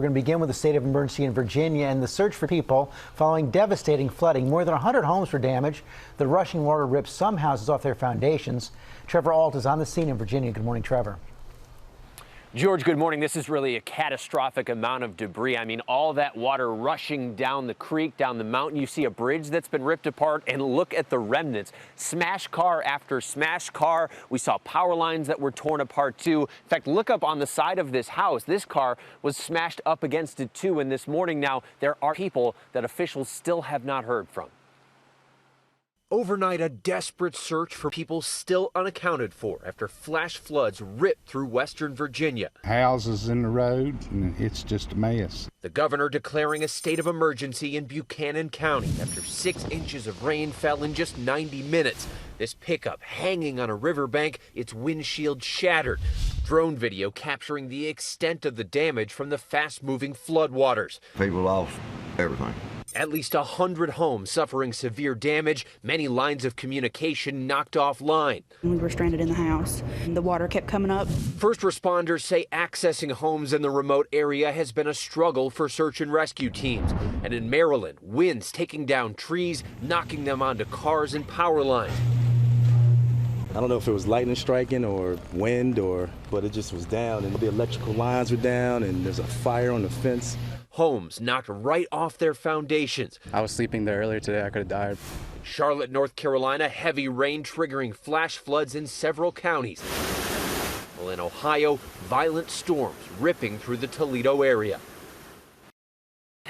We're going to begin with the state of emergency in Virginia and the search for people following devastating flooding. More than 100 homes were damaged. The rushing water ripped some houses off their foundations. Trevor Ault is on the scene in Virginia. Good morning, Trevor. George, good morning. This is really a catastrophic amount of debris. I mean, all that water rushing down the creek, down the mountain. You see a bridge that's been ripped apart, and look at the remnants. Smashed car after smashed car. We saw power lines that were torn apart, too. In fact, look up on the side of this house. This car was smashed up against it, too. And this morning now, there are people that officials still have not heard from. Overnight, a desperate search for people still unaccounted for after flash floods ripped through western Virginia. Houses in the road, and it's just a mess. The governor declaring a state of emergency in Buchanan County after 6 inches of rain fell in just 90 minutes. This pickup hanging on a riverbank, its windshield shattered. Drone video capturing the extent of the damage from the fast-moving floodwaters. People lost everything. At least 100 homes suffering severe damage, many lines of communication knocked offline. We were stranded in the house. The water kept coming up. First responders say accessing homes in the remote area has been a struggle for search and rescue teams. And in Maryland, winds taking down trees, knocking them onto cars and power lines. I don't know if it was lightning striking or wind, but it just was down, and the electrical lines were down, and there's a fire on the fence. Homes knocked right off their foundations. I was sleeping there earlier today. I could have died. Charlotte, North Carolina, heavy rain triggering flash floods in several counties. Well, in Ohio, violent storms ripping through the Toledo area.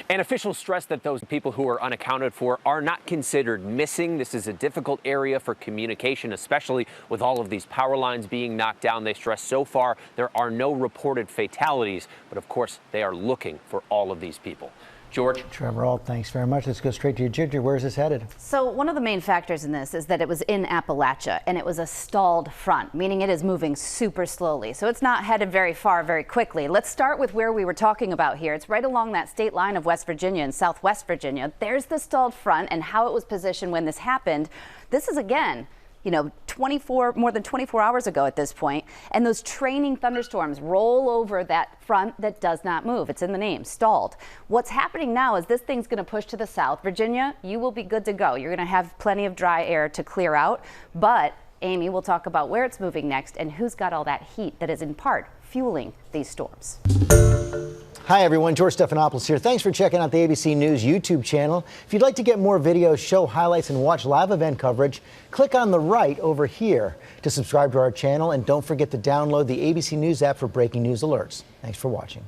And officials stress that those people who are unaccounted for are not considered missing. This is a difficult area for communication, especially with all of these power lines being knocked down. They stress so far there are no reported fatalities, but of course they are looking for all of these people. George. Trevor Ault, thanks very much. Let's go straight to you, Ginger. Where is this headed? So one of the main factors in this is that it was in Appalachia and it was a stalled front, meaning it is moving super slowly. So it's not headed very far very quickly. Let's start with where we were talking about here. It's right along that state line of West Virginia and Southwest Virginia. There's the stalled front and how it was positioned when this happened. This is again, more than 24 hours ago at this point, and those training thunderstorms roll over that front that does not move. It's in the name, stalled. What's happening now is this thing's going to push to the south. Virginia, you will be good to go. You're going to have plenty of dry air to clear out, but Amy will talk about where it's moving next and who's got all that heat that is in part fueling these storms. Hi, everyone. George Stephanopoulos here. Thanks for checking out the ABC News YouTube channel. If you'd like to get more videos, show highlights, and watch live event coverage, click on the right over here to subscribe to our channel. And don't forget to download the ABC News app for breaking news alerts. Thanks for watching.